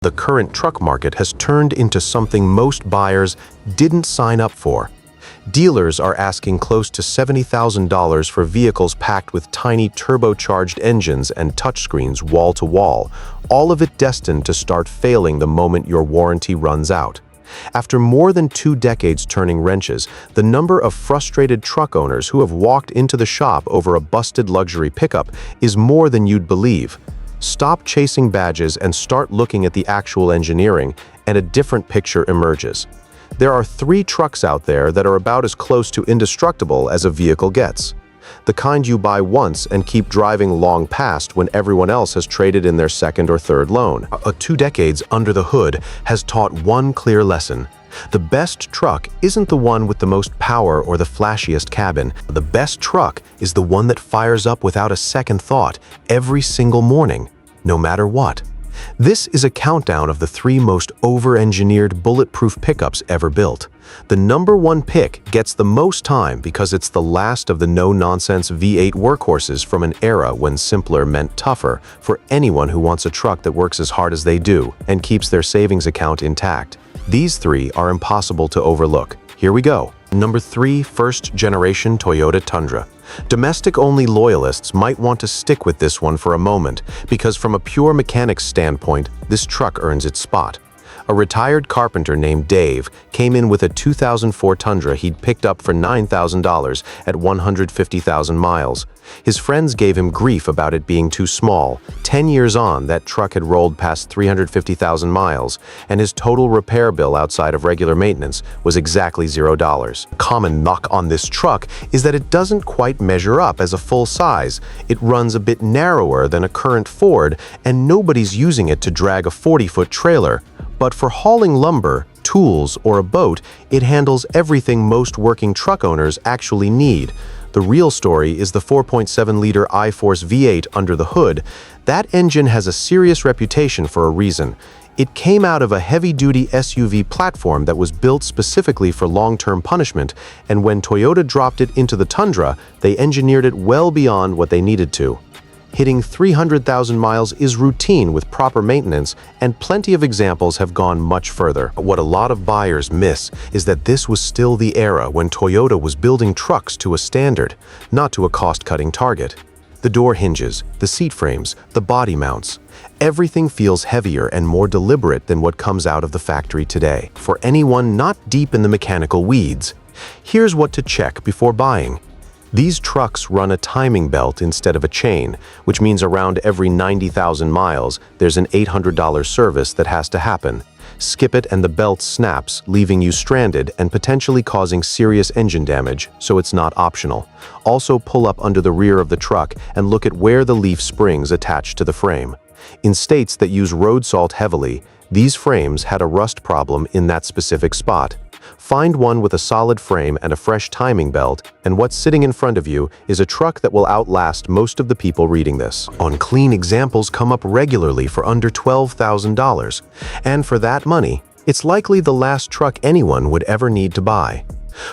The current truck market has turned into something most buyers didn't sign up for. Dealers are asking close to $70,000 for vehicles packed with tiny turbocharged engines and touchscreens wall to wall, all of it destined to start failing the moment your warranty runs out. After more than 2 decades turning wrenches, the number of frustrated truck owners who have walked into the shop over a busted luxury pickup is more than you'd believe. Stop chasing badges and start looking at the actual engineering, and a different picture emerges. There are 3 trucks out there that are about as close to indestructible as a vehicle gets. The kind you buy once and keep driving long past when everyone else has traded in their second or third loan. 2 decades under the hood has taught one clear lesson. The best truck isn't the one with the most power or the flashiest cabin. The best truck is the one that fires up without a second thought every single morning, no matter what. This is a countdown of the 3 most over-engineered bulletproof pickups ever built. The number 1 pick gets the most time because it's the last of the no-nonsense V8 workhorses from an era when simpler meant tougher for anyone who wants a truck that works as hard as they do and keeps their savings account intact. These 3 are impossible to overlook. Here we go. Number 3, first-generation Toyota Tundra. Domestic-only loyalists might want to stick with this one for a moment, because from a pure mechanics standpoint, this truck earns its spot. A retired carpenter named Dave came in with a 2004 Tundra he'd picked up for $9,000 at 150,000 miles. His friends gave him grief about it being too small. 10 years on, that truck had rolled past 350,000 miles, and his total repair bill outside of regular maintenance was exactly $0. A common knock on this truck is that it doesn't quite measure up as a full size. It runs a bit narrower than a current Ford, and nobody's using it to drag a 40-foot trailer. But for hauling lumber, tools, or a boat, it handles everything most working truck owners actually need. The real story is the 4.7-liter I-Force V8 under the hood. That engine has a serious reputation for a reason. It came out of a heavy-duty SUV platform that was built specifically for long-term punishment, and when Toyota dropped it into the Tundra, they engineered it well beyond what they needed to. Hitting 300,000 miles is routine with proper maintenance, and plenty of examples have gone much further. What a lot of buyers miss is that this was still the era when Toyota was building trucks to a standard, not to a cost-cutting target. The door hinges, the seat frames, the body mounts. Everything feels heavier and more deliberate than what comes out of the factory today. For anyone not deep in the mechanical weeds, here's what to check before buying. These trucks run a timing belt instead of a chain, which means around every 90,000 miles, there's an $800 service that has to happen. Skip it and the belt snaps, leaving you stranded and potentially causing serious engine damage, so it's not optional. Also, pull up under the rear of the truck and look at where the leaf springs attach to the frame. In states that use road salt heavily, these frames had a rust problem in that specific spot. Find one with a solid frame and a fresh timing belt, and what's sitting in front of you is a truck that will outlast most of the people reading this. Unclean examples come up regularly for under $12,000, and for that money, it's likely the last truck anyone would ever need to buy.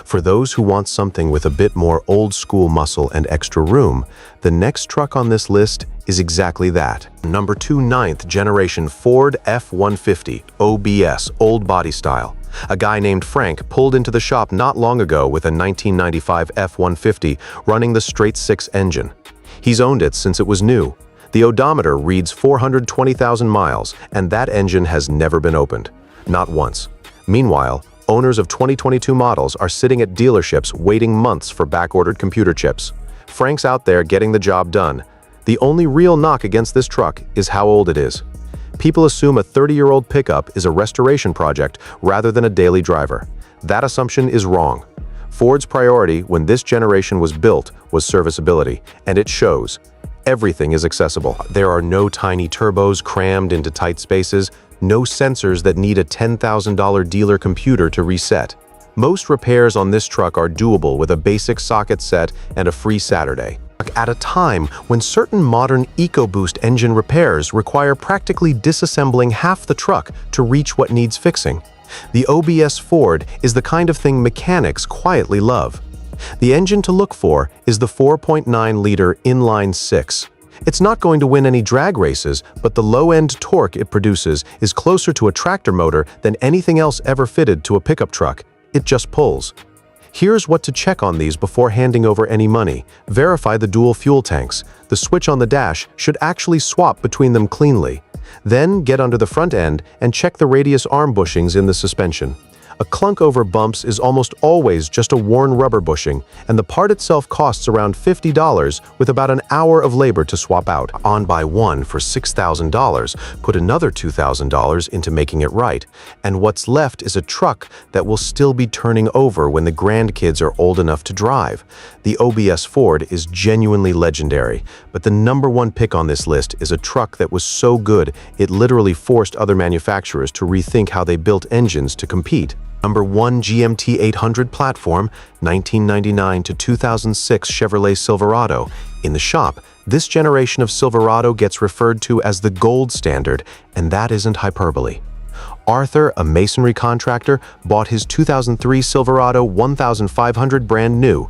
For those who want something with a bit more old-school muscle and extra room, the next truck on this list is exactly that. Number 2, 9th generation Ford F-150, OBS, old body style. A guy named Frank pulled into the shop not long ago with a 1995 F-150 running the straight-six engine. He's owned it since it was new. The odometer reads 420,000 miles, and that engine has never been opened. Not once. Meanwhile, owners of 2022 models are sitting at dealerships waiting months for back-ordered computer chips. Frank's out there getting the job done. The only real knock against this truck is how old it is. People assume a 30-year-old pickup is a restoration project rather than a daily driver. That assumption is wrong. Ford's priority when this generation was built was serviceability, and it shows. Everything is accessible. There are no tiny turbos crammed into tight spaces, no sensors that need a $10,000 dealer computer to reset. Most repairs on this truck are doable with a basic socket set and a free Saturday. At a time when certain modern EcoBoost engine repairs require practically disassembling half the truck to reach what needs fixing. The OBS Ford is the kind of thing mechanics quietly love. The engine to look for is the 4.9-liter inline-six. It's not going to win any drag races, but the low-end torque it produces is closer to a tractor motor than anything else ever fitted to a pickup truck. It just pulls. Here's what to check on these before handing over any money. Verify the dual fuel tanks. The switch on the dash should actually swap between them cleanly. Then get under the front end and check the radius arm bushings in the suspension. A clunk over bumps is almost always just a worn rubber bushing, and the part itself costs around $50 with about an hour of labor to swap out. On buy one for $6,000, put another $2,000 into making it right, and what's left is a truck that will still be turning over when the grandkids are old enough to drive. The OBS Ford is genuinely legendary, but the #1 pick on this list is a truck that was so good it literally forced other manufacturers to rethink how they built engines to compete. #1 GMT 800 platform, 1999 to 2006 Chevrolet Silverado. In the shop, this generation of Silverado gets referred to as the gold standard, and that isn't hyperbole. Arthur, a masonry contractor, bought his 2003 Silverado 1500 brand new.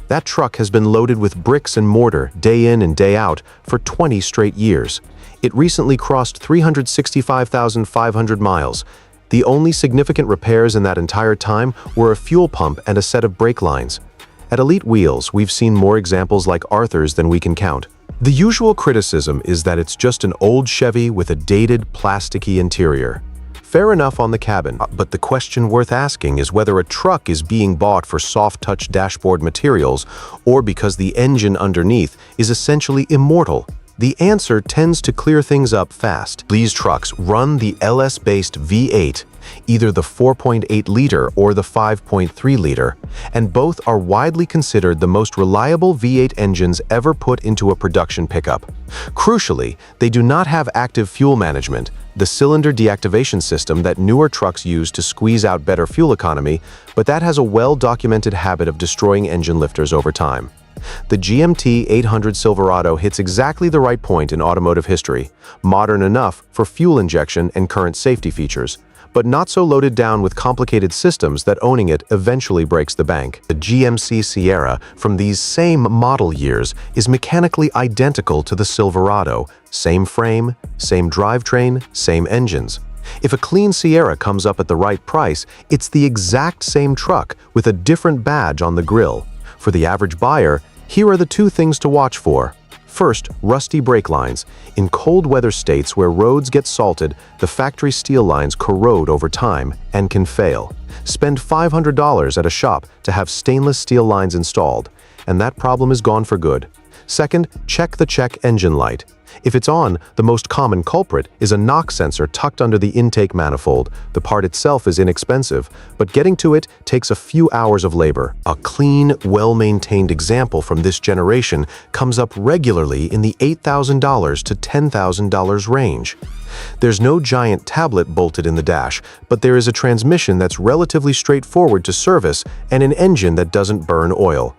That truck has been loaded with bricks and mortar day in and day out for 20 straight years. It recently crossed 365,500 miles. The only significant repairs in that entire time were a fuel pump and a set of brake lines. At Elite Wheels, we've seen more examples like Arthur's than we can count. The usual criticism is that it's just an old Chevy with a dated, plasticky interior. Fair enough on the cabin, but the question worth asking is whether a truck is being bought for soft-touch dashboard materials or because the engine underneath is essentially immortal. The answer tends to clear things up fast. These trucks run the LS-based V8, either the 4.8-liter or the 5.3-liter, and both are widely considered the most reliable V8 engines ever put into a production pickup. Crucially, they do not have active fuel management, the cylinder deactivation system that newer trucks use to squeeze out better fuel economy, but that has a well-documented habit of destroying engine lifters over time. The GMT 800 Silverado hits exactly the right point in automotive history, modern enough for fuel injection and current safety features, but not so loaded down with complicated systems that owning it eventually breaks the bank. The GMC Sierra from these same model years is mechanically identical to the Silverado, same frame, same drivetrain, same engines. If a clean Sierra comes up at the right price, it's the exact same truck with a different badge on the grille. For the average buyer, here are the two things to watch for. First, rusty brake lines. In cold weather states where roads get salted, the factory steel lines corrode over time and can fail. Spend $500 at a shop to have stainless steel lines installed, and that problem is gone for good. Second, check the check engine light. If it's on, the most common culprit is a knock sensor tucked under the intake manifold. The part itself is inexpensive, but getting to it takes a few hours of labor. A clean, well-maintained example from this generation comes up regularly in the $8,000 to $10,000 range. There's no giant tablet bolted in the dash, but there is a transmission that's relatively straightforward to service and an engine that doesn't burn oil.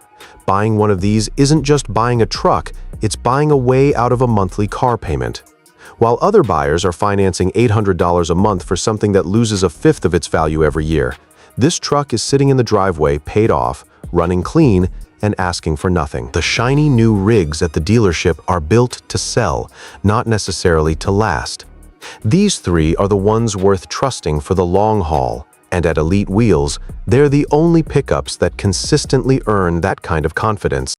Buying one of these isn't just buying a truck, it's buying a way out of a monthly car payment. While other buyers are financing $800 a month for something that loses a fifth of its value every year, this truck is sitting in the driveway, paid off, running clean, and asking for nothing. The shiny new rigs at the dealership are built to sell, not necessarily to last. These three are the ones worth trusting for the long haul. And at Elite Wheels, they're the only pickups that consistently earn that kind of confidence.